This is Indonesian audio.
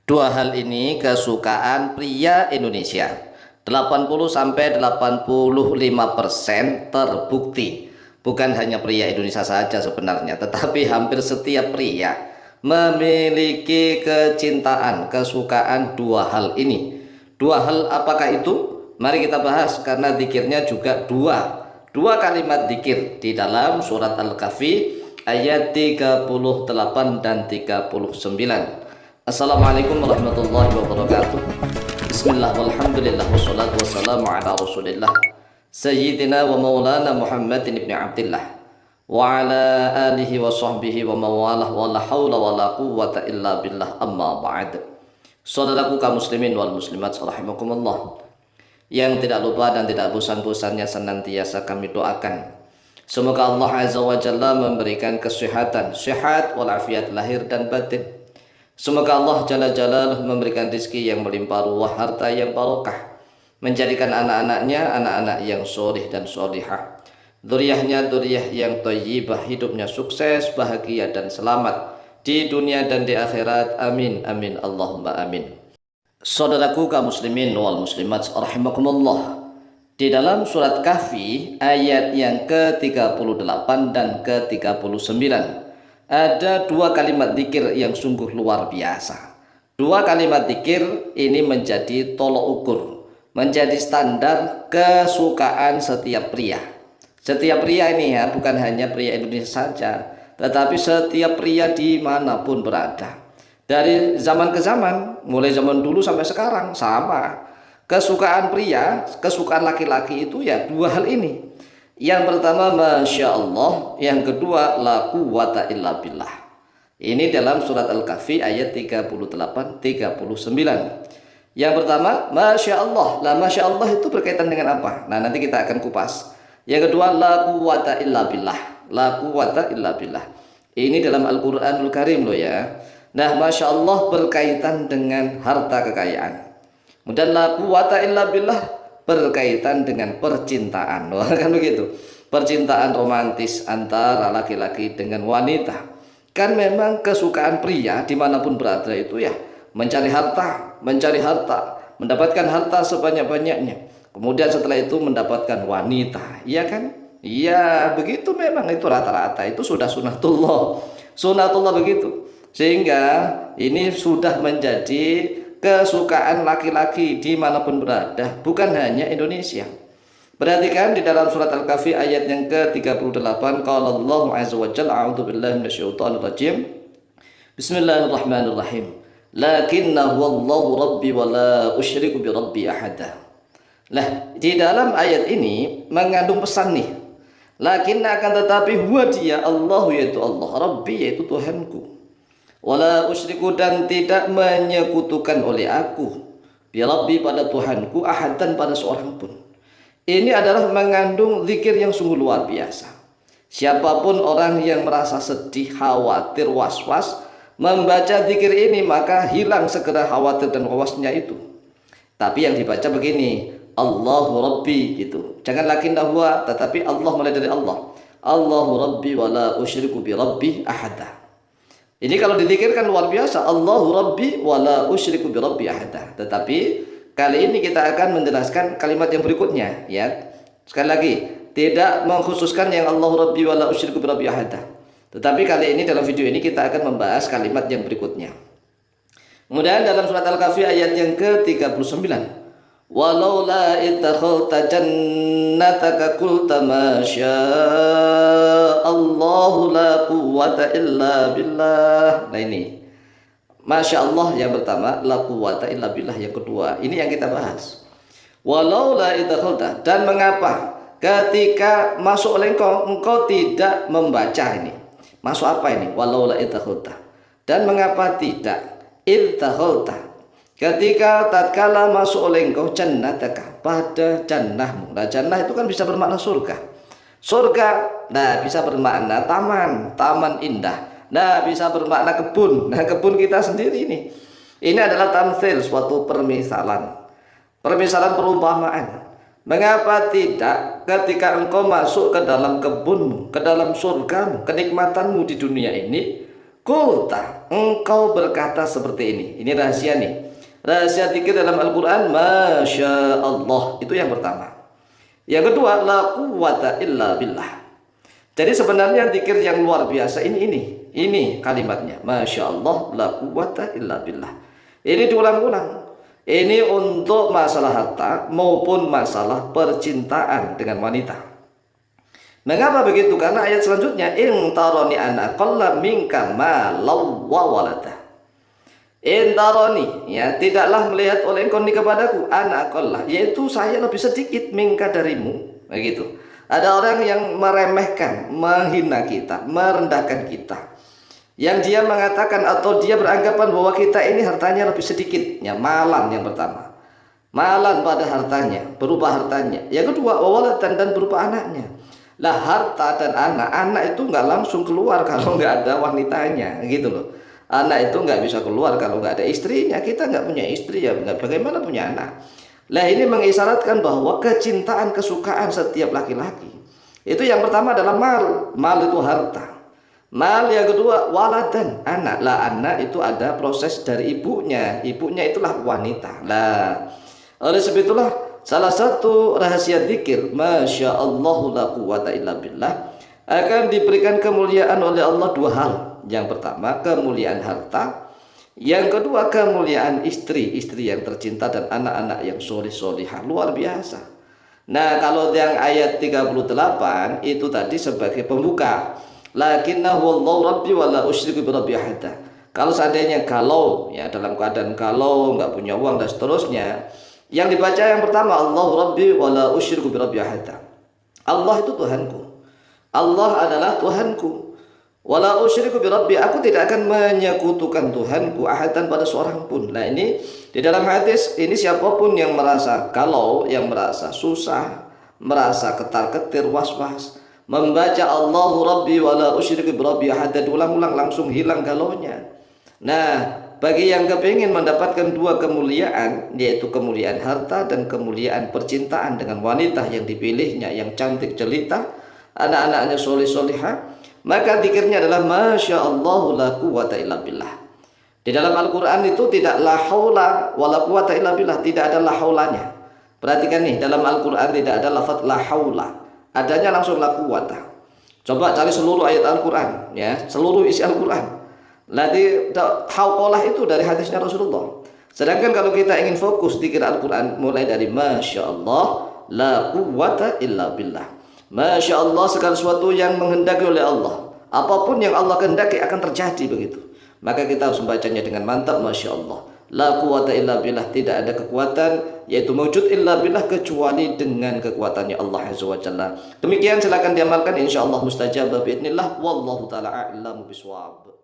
Dua hal ini kesukaan pria Indonesia. 80-85% terbukti. Bukan hanya pria Indonesia saja sebenarnya, tetapi hampir setiap pria memiliki kecintaan, kesukaan dua hal ini. Dua hal apakah itu? Mari kita bahas, karena zikirnya juga dua kalimat zikir di dalam surat Al-Kahfi ayat 38 dan 39. Assalamualaikum warahmatullahi wabarakatuh. Bismillah walhamdulillah wassalatu wassalamu ala rasulillah Sayyidina wa maulana Muhammadin ibn Abdillah wa ala alihi wa sahbihi wa mawalah wa la hawla wa la quwwata illa billah, amma ba'd. Saudaraku kaum muslimin wal muslimat rahimakumullah, yang tidak lupa dan tidak bosan-bosannya senantiasa kami doakan, semoga Allah Azza wa Jalla memberikan kesehatan, sehat walafiat lahir dan batin. Semoga Allah Jalla Jalaluhu memberikan rezeki yang melimpah ruah, harta yang barokah, menjadikan anak-anaknya anak-anak yang solih dan solihah, dzurriyyahnya dzurriyyah yang thayyibah, hidupnya sukses, bahagia dan selamat di dunia dan di akhirat. Amin amin Allahumma amin. Saudaraku kaum muslimin wal muslimat rahimakumullah, di dalam surat Kahfi ayat yang ke-38 dan ke-39 ada dua kalimat zikir yang sungguh luar biasa. Dua kalimat zikir ini menjadi tolok ukur, menjadi standar kesukaan setiap pria. Setiap pria ini ya, bukan hanya pria Indonesia saja, tetapi setiap pria dimanapun berada. Dari zaman ke zaman, mulai zaman dulu sampai sekarang sama. Kesukaan pria, kesukaan laki-laki itu ya dua hal ini. Yang pertama Masya Allah, yang kedua la quwwata illa billah. Ini dalam surat Al-Kahfi ayat 38-39. Yang pertama Masya Allah. Lah Masya Allah itu berkaitan dengan apa? Nah nanti kita akan kupas. Yang kedua la quwwata illa billah. La quwwata illa billah. Ini dalam Al-Quranul Karim loh ya. Nah Masya Allah berkaitan dengan harta kekayaan. Kemudian la quwwata illa billah berkaitan dengan percintaan. Wah, kan begitu, percintaan romantis antara laki-laki dengan wanita. Kan memang kesukaan pria dimanapun berada itu ya mencari harta, mendapatkan harta sebanyak-banyaknya, kemudian setelah itu mendapatkan wanita, iya kan? Iya begitu, memang itu rata-rata itu sudah sunatullah begitu. Sehingga ini sudah menjadi kesukaan laki-laki dimanapun berada, bukan hanya Indonesia. Perhatikan di dalam surat Al-Kahfi ayat yang ke-38, qala Allah azza wa jalla, a'udzu billahi minasyaitonir rajim, bismillahirrahmanirrahim, lakinna huwallahu rabbi wa la usyriku bi rabbi ahada. Lah di dalam ayat ini mengandung pesan nih, lakinna akan tetapi huwa dia Allah, yaitu Allah, rabbi yaitu Tuhanku, wala usyriku dan tidak menyekutukan oleh aku, bi rabbi pada Tuhanku, ahadan pada seorang pun. Ini adalah mengandung zikir yang sungguh luar biasa. Siapapun orang yang merasa sedih, khawatir, was-was, membaca zikir ini maka hilang segera khawatir dan wasnya itu. Tapi yang dibaca begini, Allahu Rabbi gitu. Jangan lakinna huwa, tetapi Allah mulai dari Allah. Allahu Rabbi wala usyriku bi rabbi ahada. Ini kalau dizikirkan luar biasa, Allahu Rabbi wa la usyriku bi rabbi ahada. Tetapi kali ini kita akan menjelaskan kalimat yang berikutnya ya. Sekali lagi, tidak mengkhususkan yang Allahu Rabbi wa la usyriku bi rabbi ahada. Tetapi kali ini dalam video ini kita akan membahas kalimat yang berikutnya. Kemudian dalam surat Al-Kahfi ayat yang ke-39, walau la ittakhadta jannataka qulta ma Allahu la quwwata illa billah. Nah ini Masya Allah yang pertama, la quwwata illa billah yang kedua. Ini yang kita bahas. Walau la ittakhadta, dan mengapa ketika masuk oleh engkau tidak membaca ini. Masuk apa ini? Walau la ittakhadta, dan mengapa tidak ittakhadta, ketika tatkala masuk oleh engkau jannataka, pada jannahmu. Nah jannah itu kan bisa bermakna surga. Surga, nah bisa bermakna taman indah. Nah bisa bermakna kebun. Nah kebun kita sendiri ini. Ini adalah tamtsil, suatu permisalan perumpamaan. Mengapa tidak ketika engkau masuk ke dalam kebunmu, ke dalam surgamu, kenikmatanmu di dunia ini, kulta, engkau berkata seperti ini. Ini rahasia nih. Rahasia zikir dalam Al-Quran, Masya Allah. Itu yang pertama. Yang kedua, la quwwata illa billah. Jadi sebenarnya zikir yang luar biasa ini kalimatnya. Masya Allah, la quwwata illa billah. Ini diulang-ulang. Ini untuk masalah harta maupun masalah percintaan dengan wanita. Mengapa begitu? Karena ayat selanjutnya, in taroni ana qalla minka malau wa walada. In taroni, ya, tidaklah melihat oleh engkau ni kepadaku ana qalla, yaitu saya lebih sedikit minka darimu. Begitu. Ada orang yang meremehkan, menghina kita, merendahkan kita. Yang dia mengatakan atau dia beranggapan bahwa kita ini hartanya lebih sedikit. Ya, malan yang pertama. Malan pada hartanya, berupa hartanya. Yang kedua, wawalatan, dan berupa anaknya. Lah, harta dan anak itu nggak langsung keluar kalau nggak ada wanitanya, gitu loh. Anak itu nggak bisa keluar kalau nggak ada istrinya. Kita nggak punya istri, ya bagaimana punya anak? Lah, ini mengisyaratkan bahwa kecintaan, kesukaan setiap laki-laki itu yang pertama adalah mal itu harta. Mal yang kedua waladan, anak. Lah, anak itu ada proses dari ibunya itulah wanita. Lah, oleh sebab itulah salah satu rahasia zikir, Masya Allah la quwwata illa billah, akan diberikan kemuliaan oleh Allah dua hal. Yang pertama, kemuliaan harta. Yang kedua, kemuliaan istri yang tercinta dan anak-anak yang solih-solihah. Luar biasa. Nah, kalau yang ayat 38 itu tadi sebagai pembuka. Lakinnahu wallahu rabbi wa la usyriku bi rabbi ahada. Kalau seandainya ya dalam keadaan nggak punya uang dan seterusnya, yang dibaca yang pertama, Allahu rabbi wa la usyriku bi rabbi ahada. Allah itu Tuhanku. Allah adalah Tuhanku. Wala usyriku bi rabbi, aku tidak akan menyekutukan Tuhanku ahadan pada seorang pun. Nah, ini di dalam hadis ini siapapun yang merasa yang merasa susah, merasa ketar-ketir, was-was, membaca Allahu rabbi wala usyriku bi rabbi ahada ulang-ulang, langsung hilang galaunya. Nah, bagi yang kepingin mendapatkan dua kemuliaan, yaitu kemuliaan harta dan kemuliaan percintaan dengan wanita yang dipilihnya, yang cantik jelita, anak-anaknya soleh-solehah, maka zikirnya adalah Masya Allah la quwwata illa billah. Di dalam Al-Quran itu tidak la haula wa la quwwata illa billah, tidak ada la haulanya. Perhatikan nih, dalam Al-Quran tidak ada lafaz la haula, adanya langsung la quwwata. Coba cari seluruh ayat Al-Quran, ya, seluruh isi Al-Quran. Nanti hauqalah itu dari hadisnya Rasulullah. Sedangkan kalau kita ingin fokus zikir Al-Quran, mulai dari Masya Allah la quwwata illa billah. Masya Allah, segala sesuatu yang menghendaki oleh Allah, apapun yang Allah kehendaki akan terjadi begitu. Maka kita harus membacanya dengan mantap, Masya Allah la quwwata illa billah, tidak ada kekuatan yaitu wujud illa billah kecuali dengan kekuatannya Allah Azza wa Jalla. Demikian, silakan diamalkan, insyaallah mustajab biidznillah, wallahu taala a'lamu bishawab.